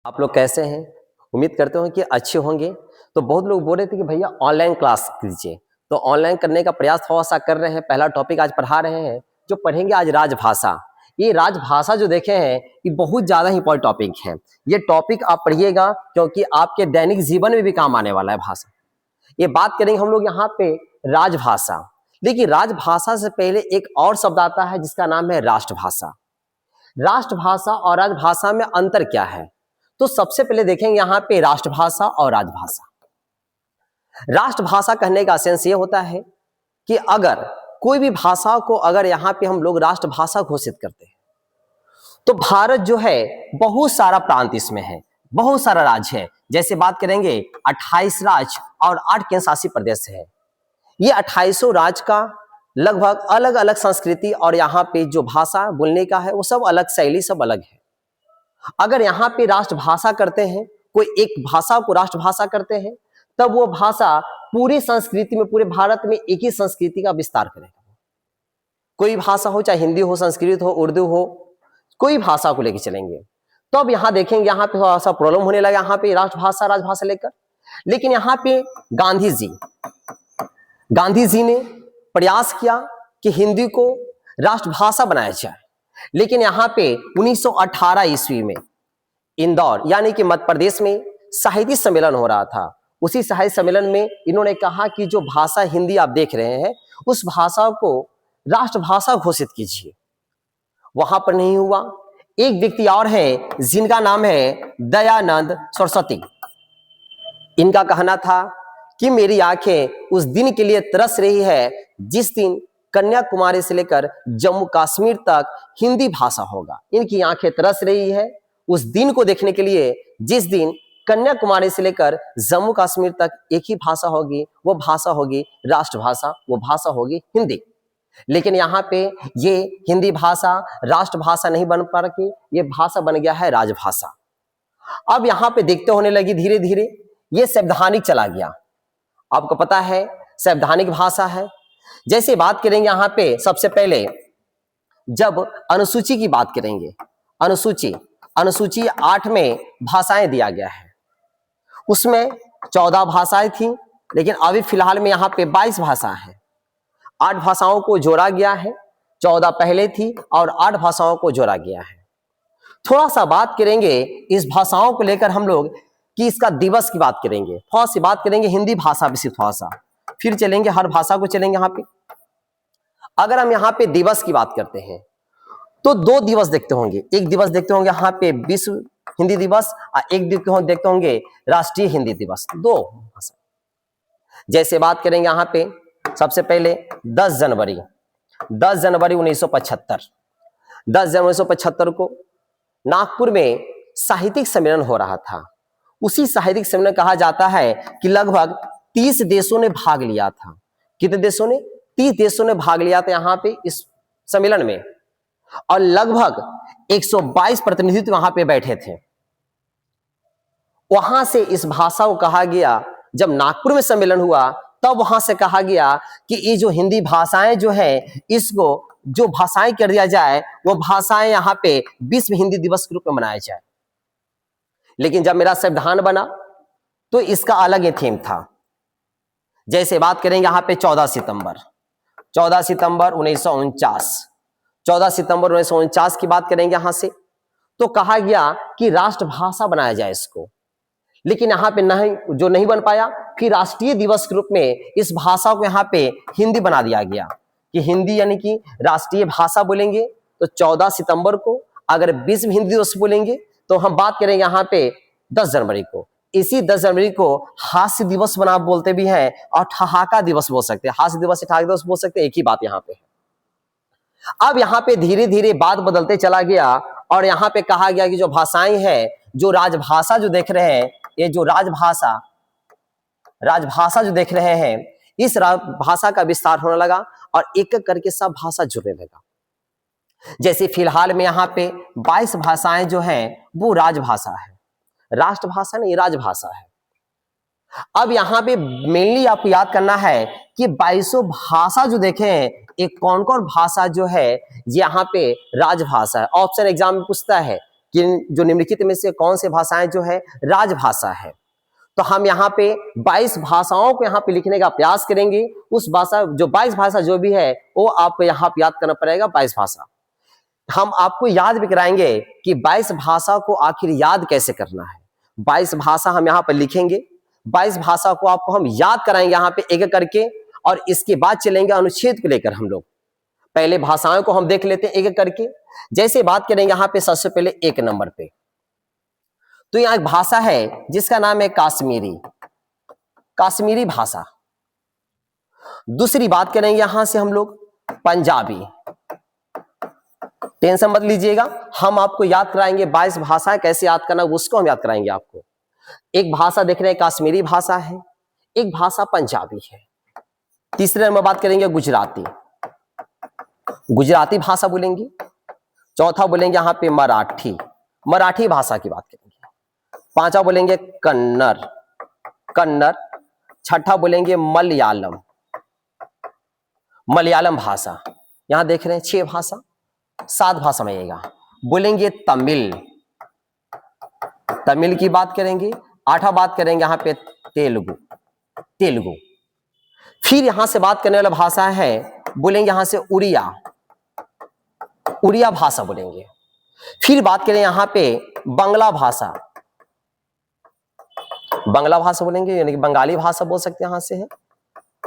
आप लोग कैसे हैं? उम्मीद करते हो कि अच्छे होंगे। तो बहुत लोग बोल रहे थे कि भैया ऑनलाइन क्लास कीजिए, तो ऑनलाइन करने का प्रयास थोड़ा-सा कर रहे हैं। पहला टॉपिक आज पढ़ा रहे हैं, जो पढ़ेंगे आज राजभाषा। ये राजभाषा जो देखे हैं, ये बहुत ज़्यादा इम्पोर्टेंट टॉपिक है। ये टॉपिक आप पढ़िएगा क्योंकि आपके दैनिक जीवन में भी काम आने वाला है भाषा। ये बात करेंगे हम लोग यहाँ पे राजभाषा। देखिए राजभाषा से पहले एक और शब्द आता है जिसका नाम है राष्ट्रभाषा। राष्ट्रभाषा और राजभाषा में अंतर क्या है? तो सबसे पहले देखेंगे यहाँ पे राष्ट्रभाषा और राजभाषा। राष्ट्रभाषा कहने का सेंस ये होता है कि अगर कोई भी भाषा को अगर यहाँ पे हम लोग राष्ट्रभाषा घोषित करते हैं तो भारत जो है बहुत सारा प्रांत इसमें है, बहुत सारा राज्य है। जैसे बात करेंगे 28 राज्य और 8 केंद्र शासित प्रदेश है। ये 28 राज्य का लगभग अलग अलग संस्कृति और यहाँ पे जो भाषा बोलने का है वो सब अलग, शैली सब अलग है। अगर यहाँ पे राष्ट्रभाषा करते हैं, कोई एक भाषा को राष्ट्रभाषा करते हैं, तब वो भाषा पूरी संस्कृति में, पूरे भारत में एक ही संस्कृति का विस्तार करेगा। कोई भाषा हो, चाहे हिंदी हो, संस्कृत हो, उर्दू हो, कोई भाषा को लेकर चलेंगे। तो अब यहाँ देखेंगे यहाँ पे थोड़ा सा प्रॉब्लम होने लगा यहाँ पे राजभाषा लेकर। लेकिन यहाँ पे गांधी जी ने प्रयास किया कि हिंदी को राष्ट्रभाषा बनाया जाए। लेकिन यहाँ पे 1918 ईस्वी में इंदौर यानी कि मध्य प्रदेश में साहित्य सम्मेलन हो रहा था। उसी साहित्य सम्मेलन में इन्होंने कहा कि जो भाषा हिंदी आप देख रहे हैं उस भाषा को राष्ट्रभाषा घोषित कीजिए। वहां पर नहीं हुआ। एक व्यक्ति और है जिनका नाम है दयानंद सरस्वती। इनका कहना था कि मेरी आंखें उस दिन के लिए तरस रही है जिस दिन कन्याकुमारी से लेकर जम्मू कश्मीर तक हिंदी भाषा होगा। इनकी आंखें तरस रही है उस दिन को देखने के लिए जिस दिन कन्याकुमारी से लेकर जम्मू कश्मीर तक एक ही भाषा होगी, वो भाषा होगी राष्ट्रभाषा, वो भाषा होगी हिंदी। लेकिन यहाँ पे ये हिंदी भाषा राष्ट्रभाषा नहीं बन पा रही, ये भाषा बन गया है राजभाषा। अब यहाँ पे देखते होने लगी धीरे धीरे ये संवैधानिक चला गया। आपको पता है संवैधानिक भाषा है। जैसे बात करेंगे यहाँ पे सबसे पहले जब अनुसूची की बात करेंगे, अनुसूची 8 में भाषाएं दिया गया है। उसमें 14 भाषाएं थी, लेकिन अभी फिलहाल में यहाँ पे 22 भाषा है। 8 भाषाओं को जोड़ा गया है, 14 पहले थी और 8 भाषाओं को जोड़ा गया है। थोड़ा सा बात करेंगे इस भाषाओं को लेकर हम लोग कि इसका दिवस की बात करेंगे, थोड़ा सी बात करेंगे हिंदी भाषा भी, सिर्फ थोड़ा सा, फिर चलेंगे हर भाषा को चलेंगे। यहाँ पे अगर हम यहाँ पे दिवस की बात करते हैं तो 2 दिवस देखते होंगे। एक दिवस देखते होंगे यहाँ पे विश्व हिंदी दिवस और एक देखते होंगे राष्ट्रीय हिंदी दिवस। 2 भाषा। जैसे बात करेंगे यहाँ पे सबसे पहले 10 जनवरी 1975 10 जनवरी 1975 को नागपुर में साहित्यिक सम्मेलन हो रहा था। उसी साहित्यिक सम्मेलन कहा जाता है कि लगभग 30 देशों ने भाग लिया था। कितने देशों ने? 30 देशों ने भाग लिया था यहाँ पे इस सम्मेलन में, और लगभग 122 प्रतिनिधित्व वहां पे बैठे थे। वहां से इस भाषा को कहा गया, जब नागपुर में सम्मेलन हुआ तब वहां से कहा गया कि ये जो हिंदी भाषाएं जो है, इसको जो भाषाएं कर दिया जाए, वो भाषाएं यहाँ पे विश्व हिंदी दिवस के रूप में मनाया जाए। लेकिन जब मेरा संविधान बना तो इसका अलग ही थीम था। जैसे बात करेंगे यहाँ पे 14 सितंबर 1949 की बात करेंगे यहाँ से, तो कहा गया कि राष्ट्रभाषा बनाया जाए इसको। लेकिन यहाँ पे नहीं बन पाया। फिर राष्ट्रीय दिवस के रूप में इस भाषा को यहाँ पे हिंदी बना दिया गया कि हिंदी यानी कि राष्ट्रीय भाषा बोलेंगे। तो 14 सितंबर को अगर विश्व हिंदी दिवस बोलेंगे तो हम बात करेंगे यहाँ पे 10 जनवरी को। इसी 10 जनवरी को हास्य दिवस बना बोलते भी हैं और ठहाका दिवस बोल सकते हैं। हास्य दिवस से ठहाका दिवस बोल सकते हैं, एक ही बात यहाँ पे है। अब यहाँ पे धीरे धीरे बात बदलते चला गया और यहाँ पे कहा गया कि जो भाषाएं हैं, जो राजभाषा जो देख रहे हैं, ये जो राजभाषा जो देख रहे हैं, इस भाषा का विस्तार होने लगा और एक एक करके सब भाषा जुड़ने लगा। जैसे फिलहाल में यहाँ पे 22 भाषाएं जो हैं वो राजभाषा है, राष्ट्रभाषा नहीं, राजभाषा है। अब यहाँ पे मेनली आपको याद करना है कि 22 भाषा जो देखे हैं, एक कौन कौन भाषा जो है यहाँ पे राजभाषा है। ऑप्शन एग्जाम में पूछता है कि जो निम्नलिखित में से कौन से भाषाएं जो है राजभाषा है। तो हम यहाँ पे 22 भाषाओं को यहाँ पे लिखने का प्रयास करेंगे। उस भाषा जो 22 भाषा जो भी है वो आपको यहाँ पे याद करना पड़ेगा। 22 भाषा हम आपको याद भी कराएंगे कि 22 भाषा को आखिर याद कैसे करना है। 22 भाषा हम यहाँ पर लिखेंगे, 22 भाषा को आपको हम याद कराएंगे यहाँ पे एक एक करके, और इसके बाद चलेंगे अनुच्छेद को लेकर। हम लोग पहले भाषाओं को हम देख लेते हैं एक एक करके। जैसे बात करेंगे यहाँ पे सबसे पहले 1 नंबर पे, तो यहाँ एक भाषा है जिसका नाम है काश्मीरी, काश्मीरी भाषा। दूसरी बात करेंगे यहां से हम लोग पंजाबी। टेंशन मत लीजिएगा, हम आपको याद कराएंगे 22 भाषाएं कैसे याद करना उसको हम याद कराएंगे आपको। एक भाषा देख रहे हैं काश्मीरी भाषा है, एक भाषा पंजाबी है। तीसरे नंबर बात करेंगे गुजराती, गुजराती भाषा बोलेंगे। चौथा बोलेंगे यहाँ पे मराठी, मराठी भाषा की बात करेंगे। पांचवा बोलेंगे कन्नड़, कन्नड़। छठा बोलेंगे मलयालम, मलयालम भाषा। यहां देख रहे हैं 6 भाषा। 7 भाषा में आएगा बोलेंगे तमिल, तमिल की बात करेंगे। 8वां बात करेंगे यहाँ पे तेलुगु, तेलुगु। फिर यहां से बात करने वाला भाषा है बोलेंगे यहां से उड़िया, उड़िया भाषा बोलेंगे। फिर बात करें यहां पे बंगला भाषा, बंगला भाषा बोलेंगे, यानी कि बंगाली भाषा बोल सकते हैं यहां से है।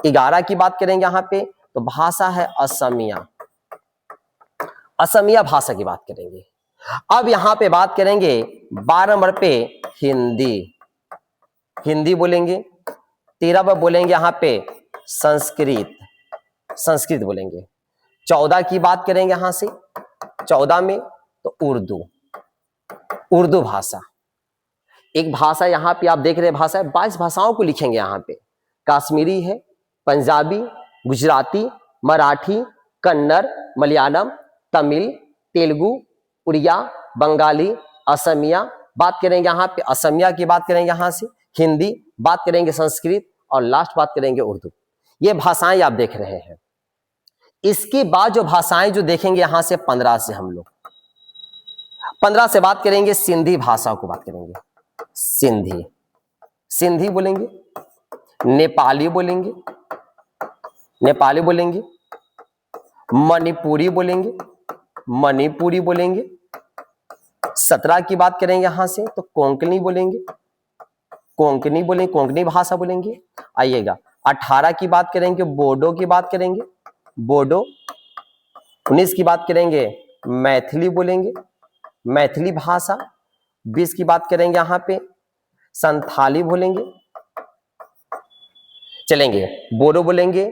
11 की बात करेंगे यहां पे तो भाषा है असमिया, असमिया भाषा की बात करेंगे। अब यहां पे बात करेंगे 12 नंबर पे हिंदी, हिंदी बोलेंगे। 13 पर बोलेंगे यहां पे संस्कृत, संस्कृत बोलेंगे। 14 की बात करेंगे यहां से, 14 में तो उर्दू, उर्दू भाषा। एक भाषा यहाँ पे आप देख रहे हैं भाषा है, 22 भाषाओं को लिखेंगे यहाँ पे। काश्मीरी है, पंजाबी, गुजराती, मराठी, कन्नड़, मलयालम, तमिल, तेलुगु, उड़िया, बंगाली, असमिया। बात करेंगे यहाँ पे असमिया की बात करेंगे यहाँ से, हिंदी बात करेंगे, संस्कृत, और लास्ट बात करेंगे उर्दू। ये भाषाएं आप देख रहे हैं। इसके बाद जो भाषाएं जो देखेंगे यहां से 15 से हम लोग 15 से बात करेंगे सिंधी भाषा को बात करेंगे। सिंधी, सिंधी बोलेंगे। नेपाली बोलेंगे, नेपाली बोलेंगे। मणिपुरी बोलेंगे, मणिपुरी बोलेंगे। 17 की बात करेंगे यहां से तो कोंकणी बोलेंगे, कोंकणी बोलेंगे, कोंकणी भाषा बोलेंगे। आइएगा 18 की बात करेंगे बोडो की बात करेंगे, बोडो। 19 की बात करेंगे मैथिली बोलेंगे, मैथिली भाषा। 20 की बात करेंगे यहां पे संथाली बोलेंगे। चलेंगे बोडो बोलेंगे,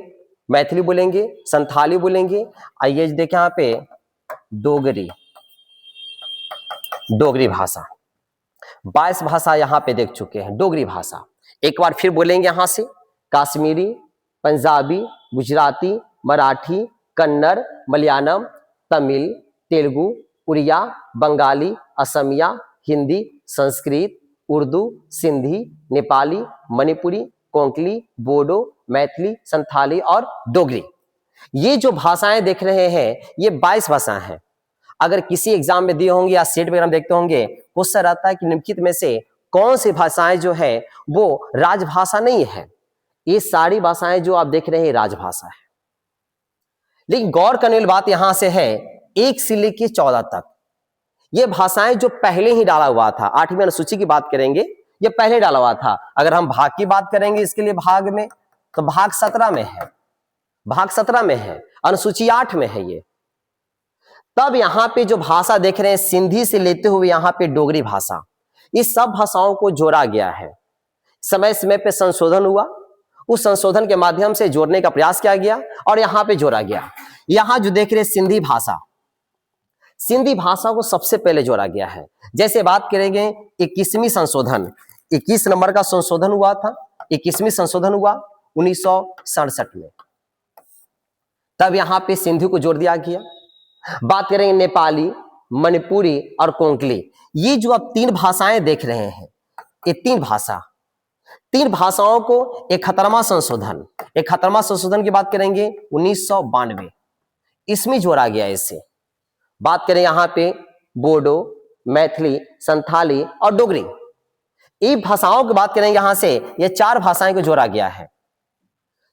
मैथिली बोलेंगे, संथाली बोलेंगे। आइए देखें यहां पे डोगरी, डोगरी भाषा। 22 भाषा यहां पे देख चुके हैं डोगरी भाषा। एक बार फिर बोलेंगे यहां से काश्मीरी, पंजाबी, गुजराती, मराठी, कन्नड़, मलयालम, तमिल, तेलुगु, उड़िया, बंगाली, असमिया, हिंदी, संस्कृत, उर्दू, सिंधी, नेपाली, मणिपुरी, कोंकणी, बोडो, मैथिली, संथाली और डोगरी। ये जो भाषाएं देख रहे हैं ये 22 भाषाएं हैं। अगर किसी एग्जाम में दिए होंगे या सेट वगैरह देखते होंगे, क्वेश्चन रहता है कि निम्नलिखित में से कौन सी भाषाएं जो है वो राजभाषा नहीं है। ये सारी भाषाएं जो आप देख रहे हैं राजभाषा है। लेकिन गौर करने वाली बात यहां से है 1 से लेकर 14 तक ये भाषाएं जो पहले ही डाला हुआ था। 8वीं अनुसूची की बात करेंगे, ये पहले डाला हुआ था। अगर हम भाग की बात करेंगे इसके लिए भाग में तो भाग 17 में है, भाग 17 में है, अनुसूची 8 में है ये। तब यहां पे जो भाषा देख रहे हैं सिंधी से लेते हुए यहां पे डोगरी भाषा, इस सब भाषाओं को जोड़ा गया है। समय समय पे संशोधन हुआ, उस संशोधन के माध्यम से जोड़ने का प्रयास किया गया और यहां पे जोड़ा गया। यहां जो देख रहे हैं सिंधी भाषा, सिंधी भाषा को सबसे पहले जोड़ा गया है। जैसे बात करेंगे 21वीं संशोधन, 21 नंबर का संशोधन हुआ था, 21वीं संशोधन हुआ 1967 में, तब यहां पे सिंधी को जोड़ दिया गया। बात करेंगे नेपाली, मणिपुरी और कोंकणी, ये जो आप 3 भाषाएं देख रहे हैं, ये 3 भाषा, 3 भाषाओं को 71वां संशोधन, 71वां संशोधन की बात करेंगे 1992 इसमें जोड़ा गया। इससे बात करें यहां पे बोडो, मैथिली, संथाली और डोगरी। ये भाषाओं की बात करेंगे, यहां से ये 4 भाषाएं को जोड़ा गया है।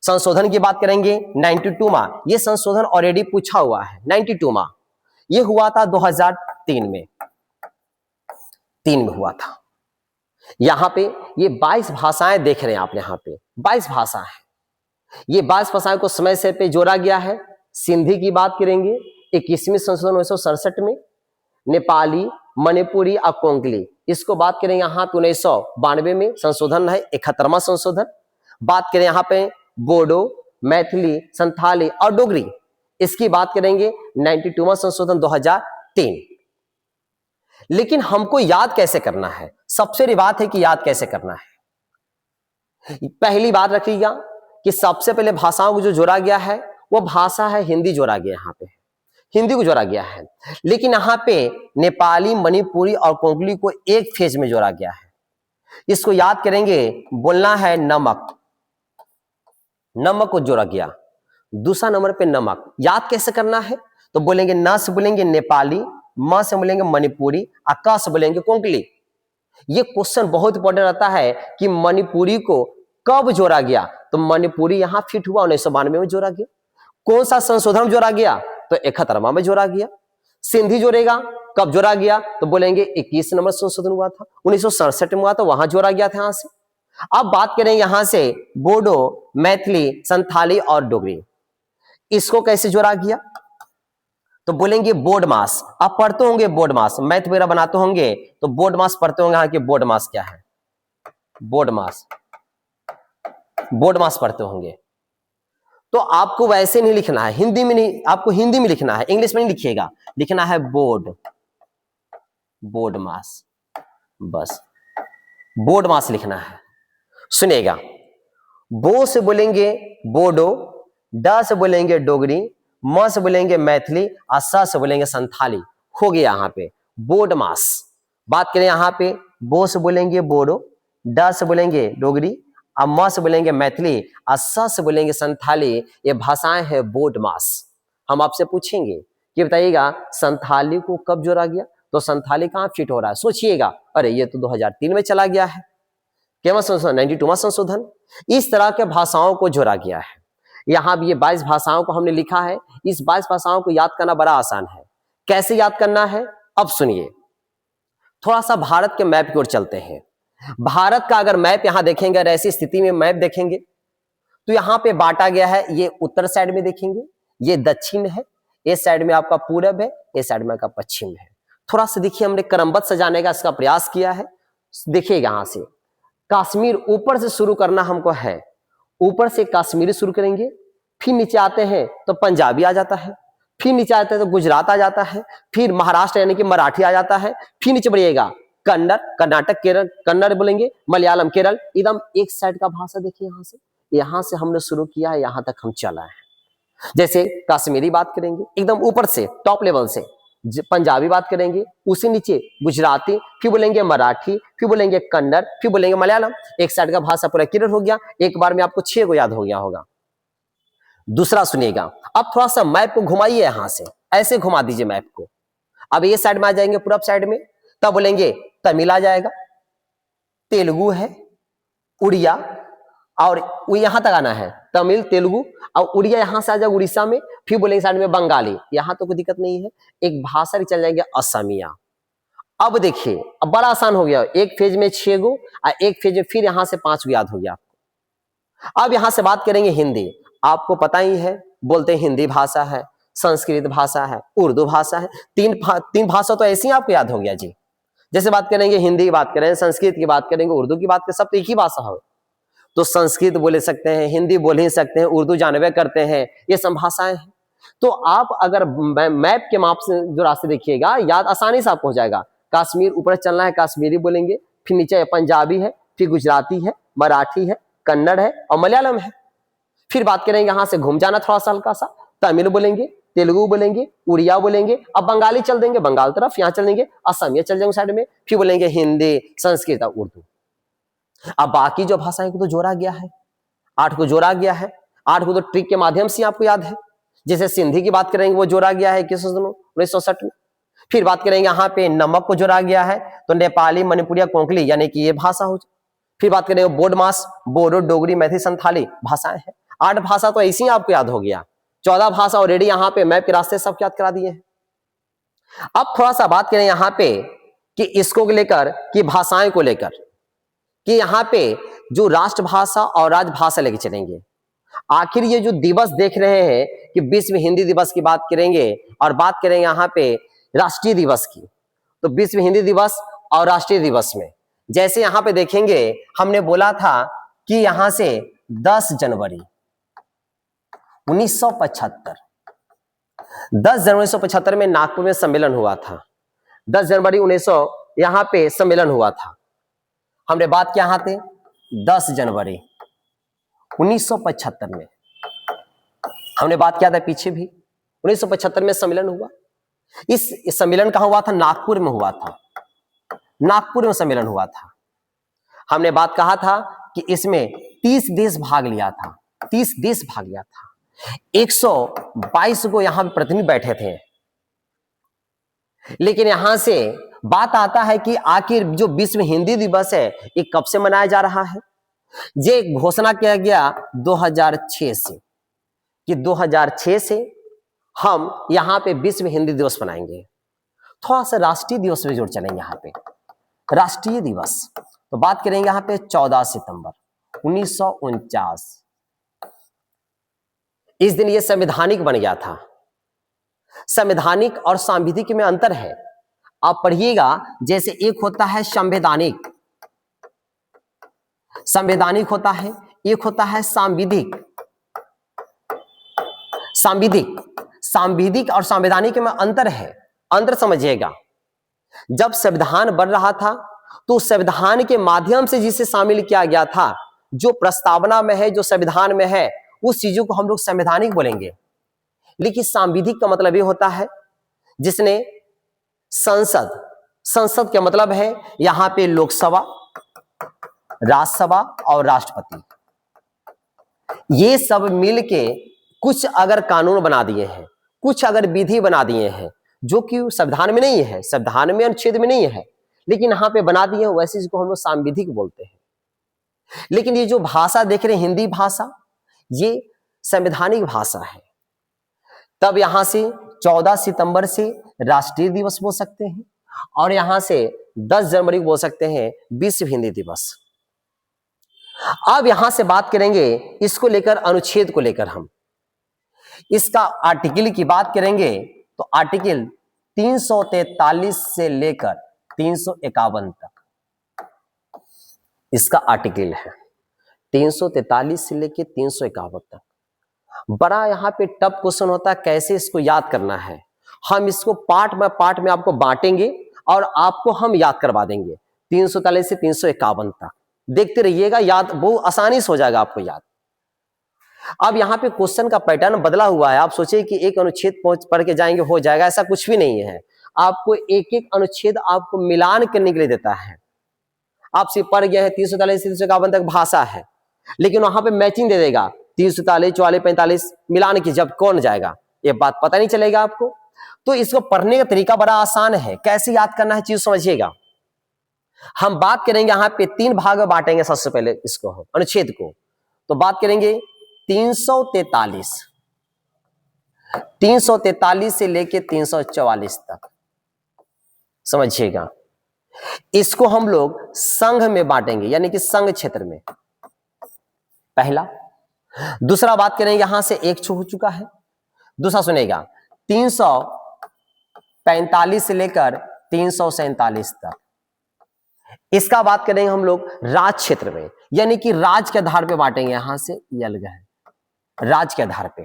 संशोधन की बात करेंगे 92वां, ये संशोधन ऑलरेडी पूछा हुआ है। 92वां ये हुआ था 2003 में, 3 में हुआ था। यहां पे ये 22 भाषाएं देख रहे हैं आप, यहां पे 22 भाषा है। ये 22 भाषाओं को समय से पे जोड़ा गया है। सिंधी की बात करेंगे 21वीं संशोधन 1967 में, नेपाली, मणिपुरी और कोंकणी, इसको बात करें यहाँ पे 1992 में संशोधन है, 71वां संशोधन। बात करें यहाँ पे बोडो, मैथिली, संथाली और डोगरी, इसकी बात करेंगे 92वां संशोधन 2003। लेकिन हमको याद कैसे करना है, सबसे बड़ी बात है कि याद कैसे करना है। पहली बात रखिएगा कि सबसे पहले भाषाओं को जो जोड़ा गया है वो भाषा है हिंदी, जोड़ा गया यहाँ पे हिंदी को जोड़ा गया है। लेकिन यहाँ पे नेपाली, मणिपुरी और कोंकणी को एक फेज में जोड़ा गया है। इसको याद करेंगे, बोलना है नमक, नमक को जोड़ा गया। दूसरा नंबर पे नमक, याद कैसे करना है, तो बोलेंगे न से बोलेंगे नेपाली, म से बोलेंगे मणिपुरी, और क से बोलेंगे कोंकणी। ये क्वेश्चन बहुत इंपॉर्टेंट रहता है कि मणिपुरी को कब जोड़ा गया, तो मणिपुरी यहाँ फिट हुआ 1992 में जोड़ा गया। कौन सा संशोधन जोड़ा गया, तो 71वां में जोड़ा गया। सिंधी जोड़ेगा, कब जोड़ा गया, तो बोलेंगे 21 नंबर संशोधन हुआ था, 1967 में हुआ था, वहां जोड़ा गया था यहां से। अब बात करें यहां से बोडो, मैथिली, संथाली और डोगरी, इसको कैसे जोड़ा गया, तो बोलेंगे बोर्ड मास। आप पढ़ते होंगे बोर्ड मास, मैथ वगैरह बनाते होंगे तो बोर्ड मास पढ़ते होंगे। यहाँ के बोर्ड मास क्या है, बोर्ड मास, बोर्ड मास पढ़ते होंगे। तो आपको वैसे नहीं लिखना है, हिंदी में नहीं, आपको हिंदी में लिखना है, इंग्लिश में नहीं लिखिएगा, लिखना है बोर्ड, बोर्ड मास, बस बोर्ड मास लिखना है। सुनिएगा, बो से बोलेंगे बोडो, ड से बोलेंगे डोगरी, म से बोलेंगे मैथिली और स से बोलेंगे संथाली। हो गया यहाँ पे बोर्ड मास। बात करें यहाँ पे बो से बोलेंगे बोडो, ड से बोलेंगे डोगरी, और म से बोलेंगे मैथिली और स से बोलेंगे संथाली। ये भाषाएं हैं बोर्ड मास। हम आपसे पूछेंगे कि बताइएगा संथाली को कब जोड़ा गया, तो संथाली कहाँ फिट हो रहा है, सोचिएगा। अरे ये तो 2003 में चला गया है, केवल संशोधन 92वां संशोधन। इस तरह के भाषाओं को जोड़ा गया है। यहाँ भी ये 22 भाषाओं को हमने लिखा है। इस 22 भाषाओं को याद करना बड़ा आसान है। कैसे याद करना है, अब सुनिए। थोड़ा सा भारत के मैप की ओर चलते हैं। भारत का अगर मैप यहाँ देखेंगे, अगर ऐसी स्थिति में मैप देखेंगे तो यहाँ पे बांटा गया है। ये उत्तर साइड में देखेंगे, ये दक्षिण है, इस साइड में आपका पूरब है, इस साइड में आपका पश्चिम है। थोड़ा सा देखिए, हमने क्रमबद्ध सजाने का इसका प्रयास किया है। देखिएगा यहाँ से कश्मीर ऊपर से शुरू करना हमको है, ऊपर से कश्मीरी शुरू करेंगे, फिर नीचे आते हैं तो पंजाबी आ जाता है, फिर नीचे आते हैं तो गुजरात आ जाता है, फिर महाराष्ट्र यानी कि मराठी आ जाता है, फिर नीचे बढ़िएगा कन्नड़, कर्नाटक, केरल, कन्नड़ बोलेंगे, मलयालम, केरल। एकदम एक साइड का भाषा देखिए, यहाँ से हमने शुरू किया है, यहाँ तक हम चला है। जैसे कश्मीरी बात करेंगे एकदम ऊपर से टॉप लेवल से, पंजाबी बात करेंगे, उसी नीचे गुजराती, फिर बोलेंगे मराठी, फिर बोलेंगे कन्नड़, फिर बोलेंगे मलयालम। एक साइड का भाषा पूरा क्लियर हो गया। एक बार में आपको 6 को याद हो गया होगा। दूसरा सुनिएगा, अब थोड़ा सा मैप को घुमाइए, यहां से ऐसे घुमा दीजिए मैप को। अब ये साइड में आ जाएंगे, पूरब साइड में, तब बोलेंगे तमिल आ जाएगा, तेलुगु है, उड़िया, और वो यहां तक आना है, तमिल, तेलुगु और उड़िया यहां से आ जाएगा उड़ीसा में। फिर बोलेंगे साइड में बंगाली, यहां तो कोई दिक्कत नहीं है। एक भाषा भी चल जाएंगे असमिया। अब देखिए, अब बड़ा आसान हो गया। एक फेज में 6 गो और एक फेज में फिर यहां से 5 गो याद हो गया आपको। अब यहां से बात करेंगे हिंदी। आपको पता ही है, बोलते हैं हिंदी भाषा है, संस्कृत भाषा है, उर्दू भाषा है। तीन भाषा तो ऐसी आपको याद हो गया जी। जैसे बात करेंगे हिंदी की बात करें, संस्कृत की बात करेंगे, उर्दू की बात करें, सब तो एक ही भाषा हो। तो संस्कृत बोल सकते हैं, हिंदी बोल ही सकते हैं, उर्दू जानबे करते हैं, ये सब भाषाएं हैं। तो आप अगर मैप के माप से जो रास्ते देखिएगा, याद आसानी से आपको हो जाएगा। कश्मीर ऊपर चलना है, कश्मीरी बोलेंगे, फिर नीचे पंजाबी है, फिर गुजराती है, मराठी है, कन्नड़ है और मलयालम है। फिर बात करेंगे यहाँ से घूम जाना थोड़ा सा हल्का सा, तमिल बोलेंगे, तेलुगु बोलेंगे, उड़िया बोलेंगे, अब बंगाली चल देंगे बंगाल तरफ, यहाँ चल देंगे असमिया चल जाएंगे साइड में, फिर बोलेंगे हिंदी, संस्कृत और उर्दू। अब बाकी जो भाषाएं को तो जोड़ा गया है, 8 को जोड़ा गया है। 8 को तो ट्रिक के माध्यम से आपको याद है। जैसे सिंधी की बात करेंगे, वो जोड़ा गया है 1960 में, फिर बात करेंगे यहाँ पे नमक को जोड़ा गया है, तो नेपाली, मणिपुरी, कोंकणी यानी कि ये भाषा हो। फिर बात करेंगे बोडमास, बोडो, डोगरी, मैथिली, संथाली भाषाएं हैं। 8 भाषा तो ऐसी ही आपको याद हो गया। 14 भाषा ऑलरेडी यहाँ पे मैप के रास्ते सब याद करा दिए हैं। अब थोड़ा सा बात करें यहाँ पे कि इसको लेकर, कि भाषाएं को लेकर, कि यहाँ पे जो राष्ट्रभाषा और राजभाषा लेके चलेंगे। आखिर ये जो दिवस देख रहे हैं कि विश्व हिंदी दिवस की बात करेंगे और बात करेंगे यहाँ पे राष्ट्रीय दिवस की, तो विश्व हिंदी दिवस और राष्ट्रीय दिवस में जैसे यहाँ पे देखेंगे, हमने बोला था कि यहाँ से 10 जनवरी 1975 10 जनवरी 1975 में नागपुर में सम्मेलन हुआ था। 10 जनवरी 1900 यहाँ पे सम्मेलन हुआ था। हमने बात किया यहाँ थे 10 जनवरी 1975 में हमने बात किया था, पीछे भी 1975 में सम्मेलन हुआ। इस सम्मेलन कहाँ हुआ था? नागपुर में हुआ था। नागपुर में सम्मेलन हुआ था। हमने बात कहा था कि इसमें 30 देश भाग लिया था। 30 देश भाग लिया था। 122 को यहां पे प्रतिनिधि बैठे थे। लेकिन यहां से बात आता है कि आखिर जो विश्व हिंदी दिवस है ये कब से मनाया जा रहा है? ये घोषणा किया गया 2006 से, कि 2006 से हम यहां पे विश्व हिंदी दिवस मनाएंगे। थोड़ा सा राष्ट्रीय दिवस में जोड़ चलेंगे। यहाँ पे राष्ट्रीय दिवस तो बात करेंगे यहाँ पे 14 सितंबर 1949। इस दिन ये संवैधानिक बन गया था। संवैधानिक और सांविधिक में अंतर है, आप पढ़िएगा। जैसे एक होता है संवैधानिक, संवैधानिक होता है, एक होता है सांविधिक। सांविधिक और संवैधानिक में अंतर है, अंतर समझिएगा। जब संविधान बन रहा था तो संविधान के माध्यम से जिसे शामिल किया गया था, जो प्रस्तावना में है, जो संविधान में है, उस चीजों को हम लोग संवैधानिक बोलेंगे। लेकिन सांविधिक का मतलब ये होता है जिसने संसद का मतलब है यहां पे लोकसभा, राज्यसभा और राष्ट्रपति, ये सब मिलके कुछ अगर कानून बना दिए हैं, कुछ अगर विधि बना दिए हैं, जो कि संविधान में नहीं है, संविधान में अनुच्छेद में नहीं है, लेकिन यहाँ पे बना दिए, वैसे इसको हम लोग सांविधिक बोलते हैं। लेकिन ये जो भाषा देख रहे हैं हिंदी भाषा, ये संवैधानिक भाषा है। तब यहां से 14 सितंबर से राष्ट्रीय दिवस बोल सकते हैं और यहां से 10 जनवरी को बोल सकते हैं विश्व हिंदी दिवस। अब यहां से बात करेंगे इसको लेकर, अनुच्छेद को लेकर हम इसका आर्टिकल की बात करेंगे तो आर्टिकल 343 से लेकर 351 तक इसका आर्टिकल है। 343 से लेकर 351 तक। बड़ा यहाँ पे टफ क्वेश्चन होता है, कैसे इसको याद करना है। हम इसको पार्ट में आपको बांटेंगे और आपको हम याद करवा देंगे 343 से 351 तक। देखते रहिएगा, याद बहुत आसानी से हो जाएगा आपको याद। अब यहाँ पे क्वेश्चन का पैटर्न बदला हुआ है। आप सोचिए कि एक अनुच्छेद पढ़ के जाएंगे हो जाएगा, ऐसा कुछ भी नहीं है। आपको एक एक अनुच्छेद आपको मिलान करने के लिए देता है। आप सिर्फ पढ़ गए हैं 343 से 351 तक भाषा है, लेकिन वहां पे मैचिंग दे देगा 343, 44, 45 मिलान की, जब कौन जाएगा ये बात पता नहीं चलेगा आपको। तो इसको पढ़ने का तरीका बड़ा आसान है, कैसे याद करना है चीज समझिएगा। हम बात करेंगे यहाँ पे 3 भाग में बांटेंगे। सबसे पहले इसको हम अनुच्छेद को तो बात करेंगे 343 से लेके 344 तक, समझिएगा। इसको हम लोग संघ में बांटेंगे, यानी कि संघ क्षेत्र में, पहला। दूसरा बात करेंगे, यहां से एक हो चुका है। दूसरा सुनेगा 345 से लेकर 347 तक। इसका बात करेंगे हम लोग राज्य क्षेत्र में, यानी कि राज्य के आधार पे बांटेंगे। यहां से ये अलग है, राज्य के आधार पे।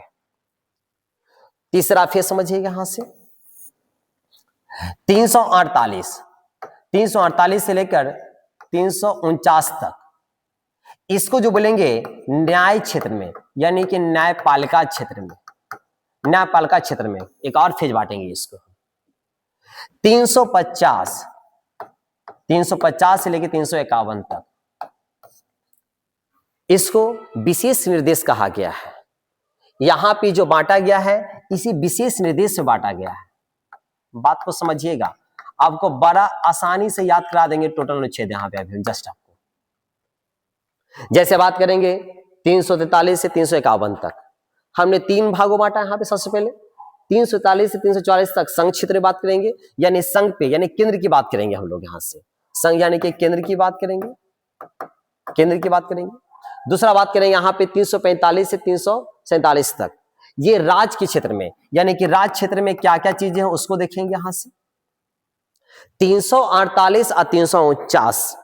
तीसरा फिर समझिएगा, यहां से 348 से लेकर 349 तक। इसको जो बोलेंगे न्याय क्षेत्र में, यानी कि न्यायपालिका क्षेत्र में, न्यायपालिका क्षेत्र में एक और फेज बांटेंगे इसको। 350 से लेकर 351 तक, इसको विशेष निर्देश कहा गया है। यहां पे जो बांटा गया है इसी विशेष निर्देश से बांटा गया है। बात को समझिएगा, आपको बड़ा आसानी से याद करा देंगे टोटल अनुच्छेद यहां पे अभी जस्ट आपको। जैसे बात करेंगे 343 से 351 तक, हमने 3 भागों बांटा यहां पे। सबसे पहले 343 से 344 तक संघ क्षेत्र बात करेंगे, यानी संघ पे यानी केंद्र की बात करेंगे हम लोग यहां से। संघ यानी कि केंद्र की बात करेंगे, केंद्र की बात करेंगे। दूसरा बात करेंगे यहां पे 345 से 347 तक, ये राज्य के क्षेत्र में, यानी कि राज्य क्षेत्र में क्या क्या चीजें हैं उसको देखेंगे यहां से। 348 और 349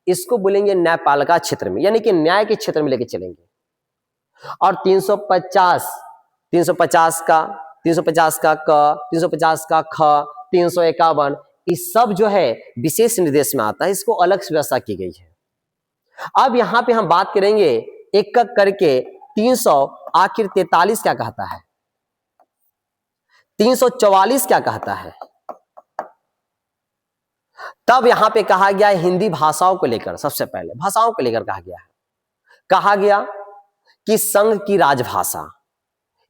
इसको बोलेंगे न्यायपालिका क्षेत्र में, यानी कि न्याय के क्षेत्र में लेके चलेंगे। और 350 का क, 350 का ख, 351 इस सब जो है विशेष निर्देश में आता है, इसको अलग से व्यवस्था की गई है। अब यहां पे हम बात करेंगे एक एक करके 300 आखिर 43 क्या कहता है, 344 क्या कहता है। तब यहां पे कहा गया है हिंदी भाषाओं को लेकर, सबसे पहले भाषाओं को लेकर कहा गया कि संघ की राजभाषा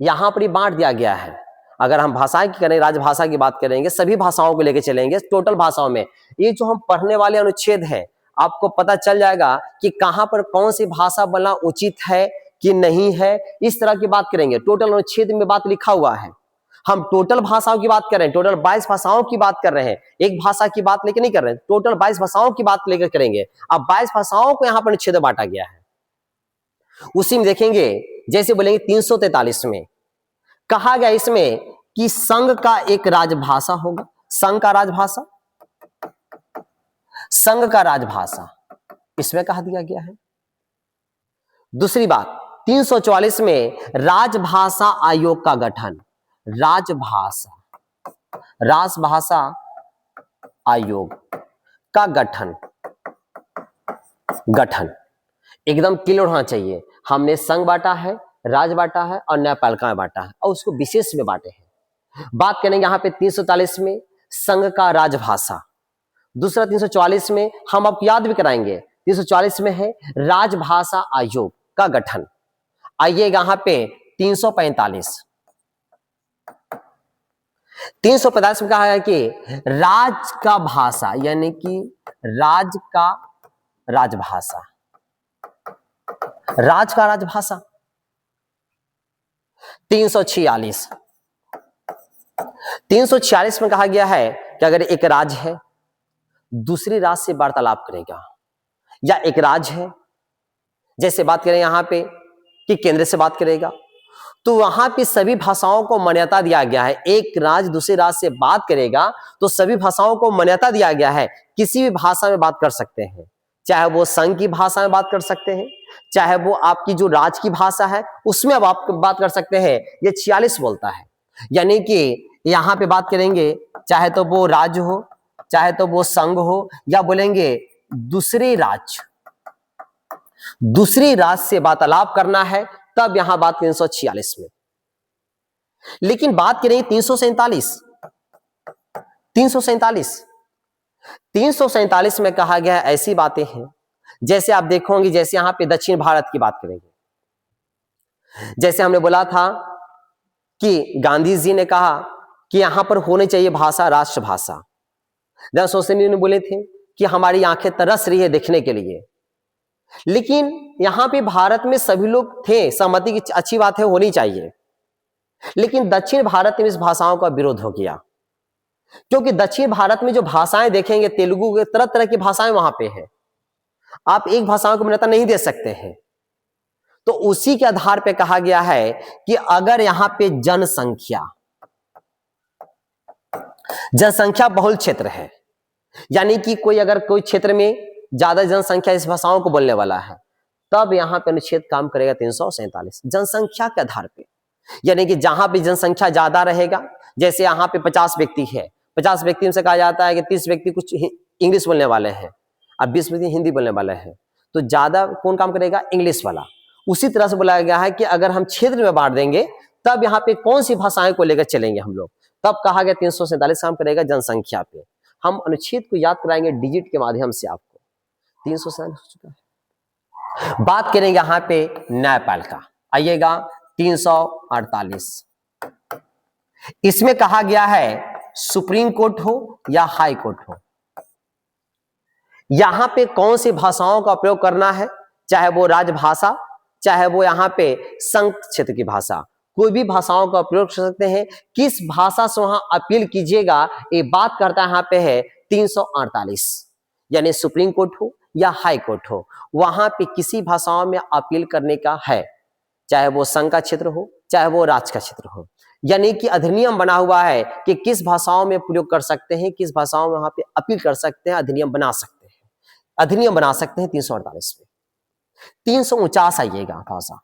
यहां पर बांट दिया गया है। अगर हम भाषाएं की करें, राजभाषा की बात करेंगे, सभी भाषाओं को लेकर चलेंगे टोटल भाषाओं में। ये जो हम पढ़ने वाले अनुच्छेद है, आपको पता चल जाएगा कि कहां पर कौन सी भाषा बोलना उचित है कि नहीं है, इस तरह की बात करेंगे। टोटल अनुच्छेद में बात लिखा हुआ है, हम टोटल भाषाओं की बात कर रहे हैं, टोटल 22 भाषाओं की बात कर रहे हैं, एक भाषा की बात लेकर नहीं कर रहे हैं, टोटल 22 भाषाओं की बात लेकर करेंगे। अब 22 भाषाओं को यहां पर अनुच्छेद बांटा गया है। उसी में देखेंगे, जैसे बोलेंगे 343 में कहा गया इसमें कि संघ का एक राजभाषा होगा, संघ का राजभाषा, संघ का राजभाषा इसमें कहा दिया गया है। दूसरी बात 344 में राजभाषा आयोग का गठन, राजभाषा आयोग का गठन एकदम क्लियर होना चाहिए। हमने संघ बांटा है, राज बांटा है और न्यायपालिका बांटा है, और उसको विशेष में बांटे हैं। बात करेंगे यहाँ पे 343 में संघ का राजभाषा, दूसरा 344 में हम आपको याद भी कराएंगे, 344 में है राजभाषा आयोग का गठन। आइए यहाँ पे 345 में कहा है कि राज का भाषा, यानी कि राज का राजभाषा, राज का राजभाषा। 346 में कहा गया है कि अगर एक राज्य है दूसरी राज्य से वार्तालाप करेगा, या एक राज्य है, जैसे बात करें यहां पे कि केंद्र से बात करेगा, तो वहां पे सभी भाषाओं को मान्यता दिया गया है। एक राज्य दूसरे राज्य से बात करेगा तो सभी भाषाओं को मान्यता दिया गया है, किसी भी भाषा में बात कर सकते हैं, चाहे वो संघ की भाषा में बात कर सकते हैं, चाहे वो आपकी जो राज्य की भाषा है उसमें अब आप बात कर सकते हैं। ये 46 बोलता है, यानी कि यहां पे बात करेंगे चाहे तो वो राज्य हो, चाहे तो वो संघ हो, या बोलेंगे दूसरे राज्य से वार्तालाप करना है, तब यहां बात 346 में। लेकिन बात करेंगे 347 में कहा गया है ऐसी बातें हैं, जैसे आप देखोगे, जैसे यहां पे दक्षिण भारत की बात करेंगे, जैसे हमने बोला था कि गांधी जी ने कहा कि यहां पर होनी चाहिए भाषा राष्ट्रभाषा। जब सोशनी ने बोले थे कि हमारी आंखें तरस रही है देखने के लिए, लेकिन यहां पे भारत में सभी लोग थे, सहमति की अच्छी बात है, होनी चाहिए। लेकिन दक्षिण भारत में इस भाषाओं का विरोध हो गया, क्योंकि दक्षिण भारत में जो भाषाएं देखेंगे, तेलुगु, तरह तरह की भाषाएं वहां पे है, आप एक भाषाओं को मान्यता नहीं दे सकते हैं। तो उसी के आधार पे कहा गया है कि अगर यहां पे जनसंख्या बहुल क्षेत्र है, यानी कि अगर कोई क्षेत्र में ज्यादा जनसंख्या इस भाषाओं को बोलने वाला है, तब यहां पे अनुच्छेद काम करेगा 347 जनसंख्या के आधार पे। यानी कि जहां पे जनसंख्या ज्यादा रहेगा, जैसे यहां पे 50 व्यक्ति है, 50 व्यक्ति से कहा जाता है कि 30 व्यक्ति कुछ इंग्लिश बोलने वाले हैं और 20 व्यक्ति हिंदी बोलने वाले हैं, तो ज्यादा कौन काम करेगा? इंग्लिश वाला। उसी तरह से बोला गया है कि अगर हम क्षेत्र में बांट देंगे, तब यहाँ पे कौन सी भाषाएं को लेकर चलेंगे हम लोग, तब कहा गया 347 काम करेगा जनसंख्या पे। हम अनुच्छेद को याद कराएंगे डिजिट के माध्यम से आपको। 347 हो चुका है। बात करेंगे यहाँ पे न्यायपालिका, आइएगा 348। इसमें कहा गया है सुप्रीम कोर्ट हो या हाई कोर्ट हो, यहां पे कौन सी भाषाओं का प्रयोग करना है, चाहे वो राजभाषा, चाहे वो यहां पे संघ क्षेत्र की भाषा, कोई भी भाषाओं का प्रयोग कर सकते हैं। किस भाषा से वहां अपील कीजिएगा, ये बात करता यहां पे है 348, यानी सुप्रीम कोर्ट हो या हाई कोर्ट हो, वहां पे किसी भाषाओं में अपील करने का है, चाहे वो संघ का क्षेत्र हो, चाहे वो राज्य का क्षेत्र हो। यानी कि अधिनियम बना हुआ है कि किस भाषाओं में प्रयोग कर सकते हैं, किस भाषाओं में वहां पे अपील कर सकते हैं, अधिनियम बना सकते हैं, अधिनियम बना सकते हैं 348 में। 349 आइएगा भाषा,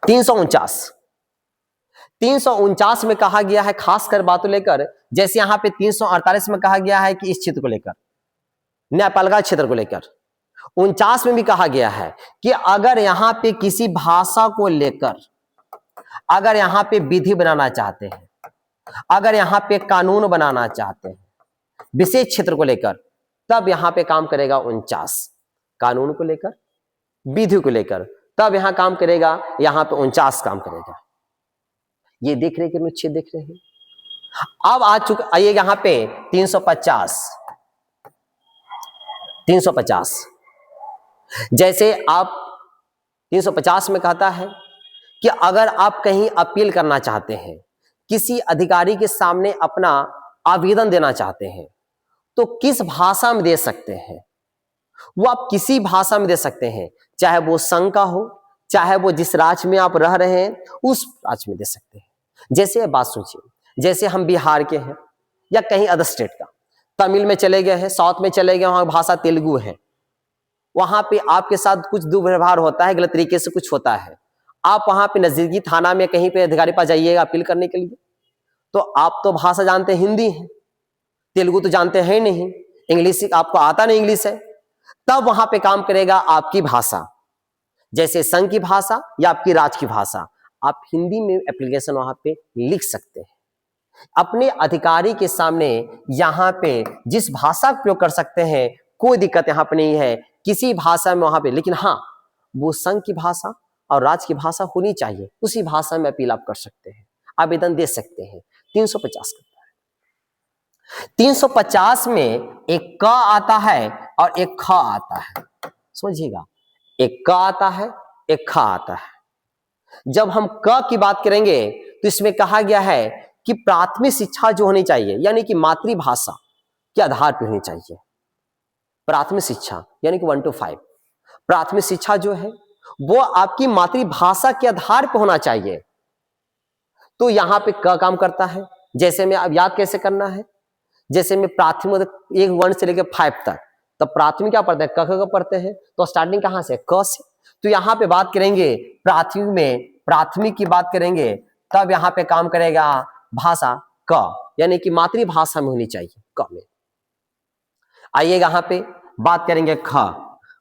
349 में कहा गया है खासकर बातों लेकर, जैसे यहां पे 348 में कहा गया है कि इस क्षेत्र को लेकर, न्यायपालिका क्षेत्र को लेकर। 49 में भी कहा गया है कि अगर यहां पे किसी भाषा को लेकर अगर यहां पे विधि बनाना चाहते हैं, अगर यहां पे कानून बनाना चाहते हैं विशेष क्षेत्र को लेकर, तब यहां पे काम करेगा 49, कानून को लेकर, विधि को लेकर, तब यहां काम करेगा, यहां पे 49 काम करेगा। ये देख रहे हैं कि अनुच्छेद देख रहे हैं। अब आ चुका, आइए यहां पे 350 जैसे आप 350 में कहता है कि अगर आप कहीं अपील करना चाहते हैं, किसी अधिकारी के सामने अपना आवेदन देना चाहते हैं, तो किस भाषा में दे सकते हैं, वो आप किसी भाषा में दे सकते हैं, चाहे वो संघ का हो, चाहे वो जिस राज्य में आप रह रहे हैं उस राज्य में दे सकते हैं। जैसे बात सोचिए, जैसे हम बिहार के हैं या कहीं अदर स्टेट का, तमिल में चले गए हैं, साउथ में चले गए, वहां भाषा तेलुगु है, वहां पे आपके साथ कुछ दुर्व्यवहार होता है, गलत तरीके से कुछ होता है, आप वहां पे नजदीकी थाना में कहीं पे अधिकारी पास जाइएगा अपील करने के लिए, तो आप तो भाषा जानते हैं हिंदी है, तेलुगु तो जानते हैं नहीं, इंग्लिश आपको आता नहीं इंग्लिश है, तब वहां पे काम करेगा आपकी भाषा, जैसे संघ की भाषा या आपकी राज्य की भाषा, आप हिंदी में एप्लीकेशन वहां पे लिख सकते हैं, अपने अधिकारी के सामने यहाँ पे जिस भाषा का प्रयोग कर सकते हैं, कोई दिक्कत यहाँ पे नहीं है, किसी भाषा में वहां पे, लेकिन हाँ वो संघ की भाषा और राज्य की भाषा होनी चाहिए, उसी भाषा में अपील आप कर सकते हैं, आवेदन दे सकते हैं। 350 करता है। 350 में एक क आता है और एक ख आता है, समझिएगा, एक क आता है, एक ख आता है। जब हम क की बात करेंगे तो इसमें कहा गया है कि प्राथमिक शिक्षा जो होनी चाहिए, यानी कि मातृभाषा के आधार पर होनी चाहिए, प्राथमिक शिक्षा यानी कि 1 to 5 प्राथमिक शिक्षा जो है वो आपकी मातृभाषा के आधार पर होना चाहिए। तो यहां पे क काम करता है, जैसे में अब याद कैसे करना है, जैसे में प्राथमिक 1 से लेकर 5 तक, तब प्राथमिक क्या पढ़ते हैं, क पढ़ते हैं, तो स्टार्टिंग कहां से, क से। तो यहाँ पे बात करेंगे प्राथमिक में, प्राथमिक की बात करेंगे, तब यहाँ पे काम करेगा भाषा क, यानी कि मातृभाषा में होनी चाहिए क में। आइए यहाँ पे बात करेंगे ख।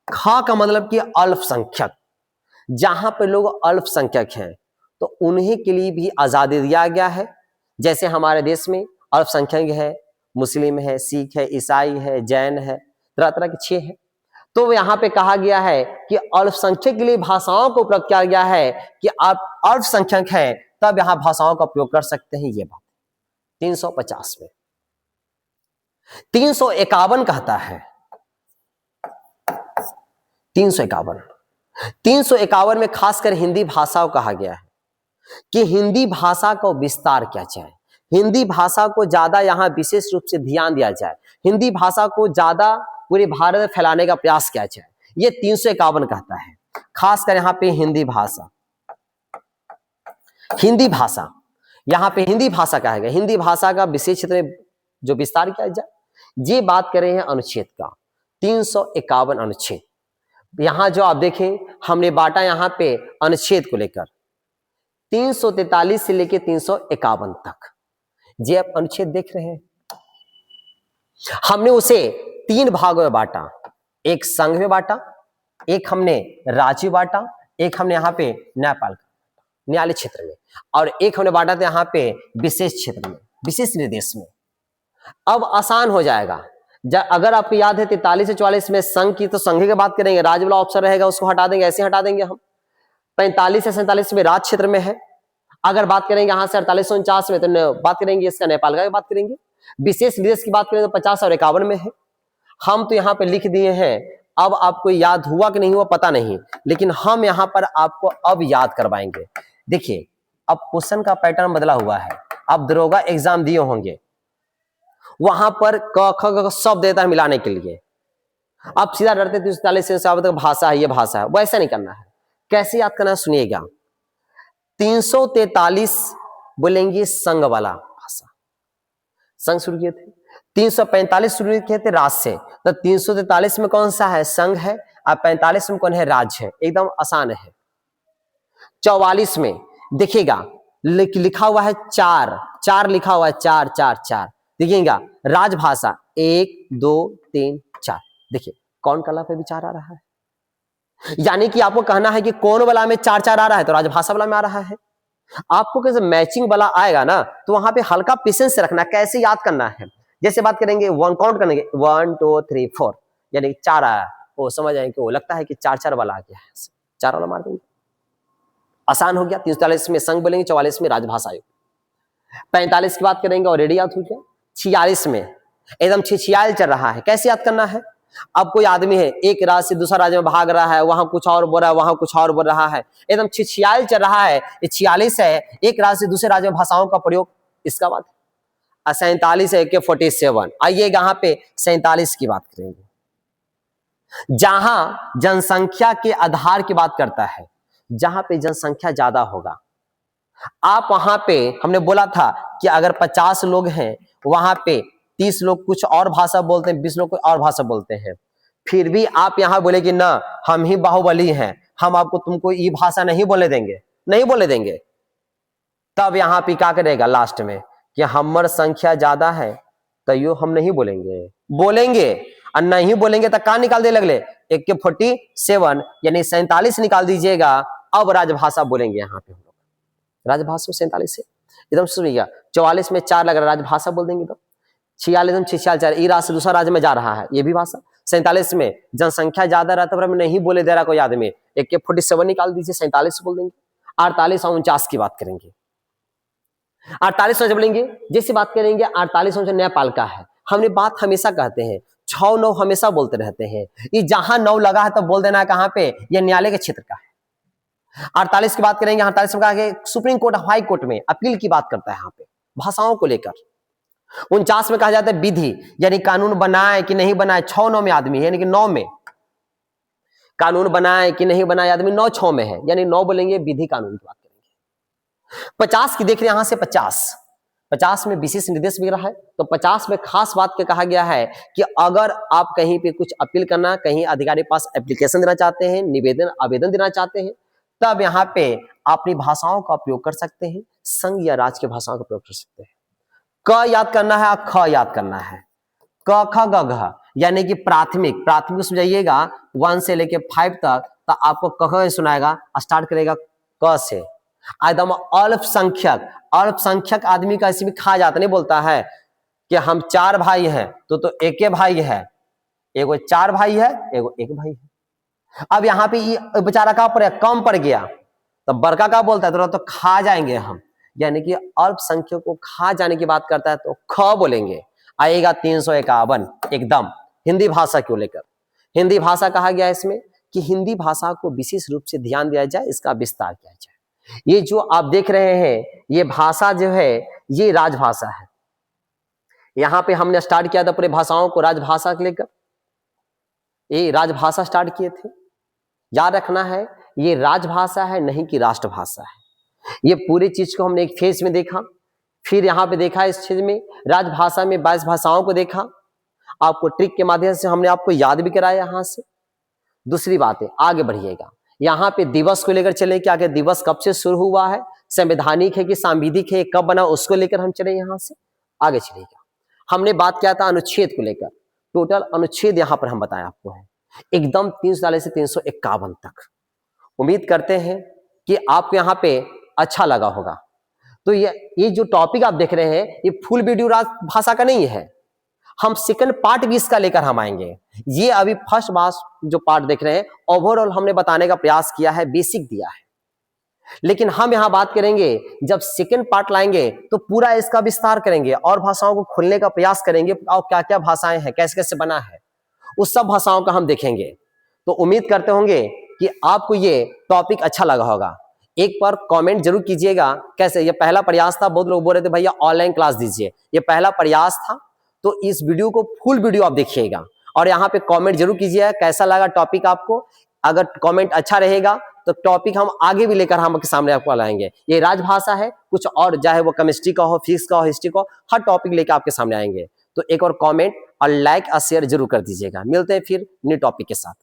ख का मतलब कि अल्पसंख्यक, जहां पे लोग अल्पसंख्यक हैं तो उन्हीं के लिए भी आजादी दिया गया है। जैसे हमारे देश में अल्पसंख्यक है, मुस्लिम है, सिख है, ईसाई है, जैन है, तरह तरह के 6 है। तो यहाँ पे कहा गया है कि अल्पसंख्यक के लिए भाषाओं को प्रयोग किया गया है कि आप अल्पसंख्यक हैं तब यहाँ भाषाओं का प्रयोग कर सकते हैं। ये बात 350 में। 351 कहता है, 351 में खासकर हिंदी भाषा को कहा गया है कि हिंदी भाषा का विस्तार किया जाए, हिंदी भाषा को ज्यादा यहाँ विशेष रूप से ध्यान दिया जाए, हिंदी भाषा को ज्यादा पूरे भारत में फैलाने का प्रयास किया जाए। ये 351 कहता है, खासकर यहाँ पे हिंदी भाषा, हिंदी भाषा यहाँ पे हिंदी भाषा कहा गया, हिंदी भाषा का विशेष क्षेत्र में जो विस्तार किया जाए, ये बात कर रहे हैं अनुच्छेद का 351 अनुच्छेद। यहां जो आप देखें हमने बांटा यहाँ पे अनुच्छेद को लेकर 343 से लेकर 351 तक, ये आप अनुच्छेद देख रहे हैं। हमने उसे 3 भागों में बांटा, एक संघ में बांटा, एक हमने राज्य में बांटा, एक हमने यहाँ पे न्यायालय क्षेत्र में, और एक हमने बांटा था यहाँ पे विशेष क्षेत्र में, विशेष निर्देश में। अब आसान हो जाएगा, अगर आपको याद है 43 से 44 में संघ की, तो संघ की बात करेंगे, राज्य वाला ऑप्शन रहेगा उसको हटा देंगे, ऐसे हटा देंगे हम। 45 से 47 में राज्य क्षेत्र में है, अगर बात करेंगे यहाँ से 4849 में, तो बात करेंगे इसका नेपाल का बात करेंगे। विशेष निर्देश की बात करें तो 50 और 51 में है। हम तो यहाँ पे लिख दिए हैं, अब आपको याद हुआ कि नहीं हुआ पता नहीं, लेकिन हम यहाँ पर आपको अब याद करवाएंगे। देखिए अब क्वेश्चन का पैटर्न बदला हुआ है। अब दरोगा एग्जाम दिए होंगे, वहां पर क ख ग शब्द देता है मिलाने के लिए। आप सीधा डरते 343 से भाषा है, ये भाषा है, वैसा नहीं करना है। कैसे याद करना है सुनिएगा। 343 बोलेंगे संघ वाला भाषा, संघ शुरू किए थे। 345 शुरू किए थे राज से, तो 343 में कौन सा है, संघ है, और 45 में कौन है, राज्य है। एकदम आसान है। 44 में देखिएगा लिखा हुआ है चार लिखा हुआ है, चार देखिएगा राजभाषा 1 2 3 4। देखिए कौन कला पे विचार आ रहा है, यानी कि आपको कहना है कि कौन वाला में 4 आ रहा है, तो राजभाषा वाला में आ रहा है। आपको कैसे मैचिंग वाला आएगा ना, तो वहां पे हल्का पेशेंस रखना, कैसे याद करना है। जैसे बात करेंगे वन काउंट करेंगे 1 2 3 4, यानी 4 आया, वो समझ आएंगे कि वो लगता है कि 4 वाला आ गया है, 4 वाला मार देंगे, आसान हो गया। 343 में संघ बोलेंगे, 44 में राजभाषा आयोग, 45 की बात करेंगे ऑलरेडी याद हो गया। 46 में एकदम छिछियाल चल रहा है, कैसे याद करना है। अब कोई आदमी है, एक राज्य से दूसरा राज्य में भाग रहा है, वहां कुछ और बोल रहा है, वहां कुछ और बोल रहा है, एकदम छिछियाल चल रहा है। ये 46 है, एक राज्य से दूसरे राज्य में भाषाओं का प्रयोग, इसका बात है। 47 है AK-47। आइए यहाँ पे 47 की बात करेंगे, जहां जनसंख्या के आधार की बात करता है, जहां पे जनसंख्या ज्यादा होगा। आप वहां पे हमने बोला था कि अगर 50 लोग हैं, वहां पे 30 लोग कुछ और भाषा बोलते हैं, 20 लोग कोई और भाषा बोलते हैं, फिर भी आप यहां बोले कि ना हम ही बाहुबली हैं, हम आपको तुमको ये भाषा नहीं बोले देंगे, तब यहां पे क्या करेगा लास्ट में कि हमर संख्या ज्यादा है, तो यो हम नहीं बोलेंगे और नहीं बोलेंगे तो कहाँ निकाल दे लगले, AK-47 यानी 47 निकाल दीजिएगा। अब राजभाषा बोलेंगे यहाँ पे हम लोग, राजभाषा 47 से एकदम सुनिएगा। 44 में 4 लग रहा है, राजभाषा बोल देंगे। तो 46 4 ई राज्य से दूसरा राज्य में जा रहा है, ये भी भाषा। 47 में जनसंख्या ज्यादा रहता है, नहीं बोले दे रहा कोई आदमी, AK-47 निकाल दीजिए, 47 बोल देंगे। 48 और 49 की बात करेंगे, 48 बोलेंगे। जैसे बात करेंगे 48 नेपाल का है, हमने बात हमेशा कहते हैं 6 9 हमेशा बोलते रहते हैं, ये जहां 9 लगा है तो बोल देना है कहां पे, ये न्यायालय के क्षेत्र का है। 48 की बात करेंगे, 48 में कहा कि सुप्रीम कोर्ट हाई कोर्ट में अपील की बात करता है यहाँ पे भाषाओं को लेकर। 49 में कहा जाता है विधि, यानी कानून बनाए कि नहीं बनाए, 6 9 में आदमी है, यानी कि 9 में कानून बनाए कि नहीं बनाए आदमी 9 6 में है, यानी 9 बोलेंगे विधि कानून की बात करेंगे। 50 की देख रहे हैं यहाँ से, 50 में विशेष निर्देश भी रहा है। तो 50 में खास बात के कहा गया है कि अगर आप कहीं पे कुछ अपील करना, कहीं अधिकारी पास एप्लीकेशन देना चाहते हैं, आवेदन देना चाहते हैं, तब यहाँ पे अपनी भाषाओं का प्रयोग कर सकते हैं, संघ या राज्य की भाषाओं का प्रयोग कर सकते हैं। क याद करना है, ख याद करना है, क ख ग घ, यानी कि प्राथमिक समझाइएगा 1 से लेके 5 तक, तो आपको कह सुनाएगा, स्टार्ट करेगा क से। एकदम अल्पसंख्यक आदमी का ऐसे भी खा जाता, नहीं बोलता है कि हम 4 भाई हैं, तो एक भाई है, एगो 4 भाई है, एगो 1 भाई है। अब यहाँ पे ये बेचारा का पर कम पड़ गया, तो बड़का का बोलता है तो खा जाएंगे हम, यानी कि अल्पसंख्यक को खा जाने की बात करता है, तो ख बोलेंगे। आएगा 351 एकदम हिंदी भाषा को लेकर। हिंदी भाषा कहा गया इसमें कि हिंदी भाषा को विशेष रूप से ध्यान दिया जाए, इसका विस्तार किया जाए। ये जो आप देख रहे हैं, ये भाषा जो है ये राजभाषा है। यहाँ पे हमने स्टार्ट किया था पूरे भाषाओं को राजभाषा को लेकर, ये राजभाषा स्टार्ट किए थे। याद रखना है ये राजभाषा है, नहीं कि राष्ट्रभाषा है। ये पूरी चीज को हमने एक फेज में देखा, फिर यहाँ पे देखा इस चीज में राजभाषा में 22 भाषाओं को देखा। आपको ट्रिक के माध्यम से हमने आपको याद भी कराया यहाँ से। दूसरी बात है, आगे बढ़िएगा, यहाँ पे दिवस को लेकर चले कि आगे दिवस कब से शुरू हुआ है, संवैधानिक है कि सांविधिक है, कब बना, उसको लेकर हम चले यहाँ से आगे चलेगा। हमने बात किया था अनुच्छेद को लेकर, टोटल अनुच्छेद यहाँ पर हम बताएं आपको है एकदम 340 से 351 तक। उम्मीद करते हैं कि आपको यहाँ पे अच्छा लगा होगा। तो ये जो टॉपिक आप देख रहे हैं, ये फुल वीडियो भाषा का नहीं है, हम सेकंड पार्ट भी इसका लेकर हम आएंगे। ये अभी फर्स्ट बार जो पार्ट देख रहे हैं, ओवरऑल हमने बताने का प्रयास किया है, बेसिक दिया है। लेकिन हम यहाँ बात करेंगे, जब सेकंड पार्ट लाएंगे तो पूरा इसका विस्तार करेंगे और भाषाओं को खोलने का प्रयास करेंगे और क्या क्या भाषाएं हैं, कैसे कैसे बना है, उस सब भाषाओं का हम देखेंगे। तो उम्मीद करते होंगे कि आपको ये टॉपिक अच्छा लगा होगा। एक बार कमेंट जरूर कीजिएगा कैसे, ये पहला प्रयास था, बहुत लोग बोल रहे थे भैया ऑनलाइन क्लास दीजिए, ये पहला प्रयास था। तो इस वीडियो को फुल वीडियो आप देखिएगा और यहाँ पे कमेंट जरूर कीजिएगा कैसा लगा टॉपिक आपको। अगर कमेंट अच्छा रहेगा तो टॉपिक हम आगे भी लेकर हम आपके सामने आपको लाएंगे। ये राजभाषा है, कुछ और चाहे वो केमिस्ट्री का हो, फिजिक्स का हो, हिस्ट्री का हो, हर टॉपिक लेकर आपके सामने आएंगे। तो एक और कमेंट और लाइक और शेयर जरूर कर दीजिएगा। मिलते हैं फिर न्यू टॉपिक के साथ।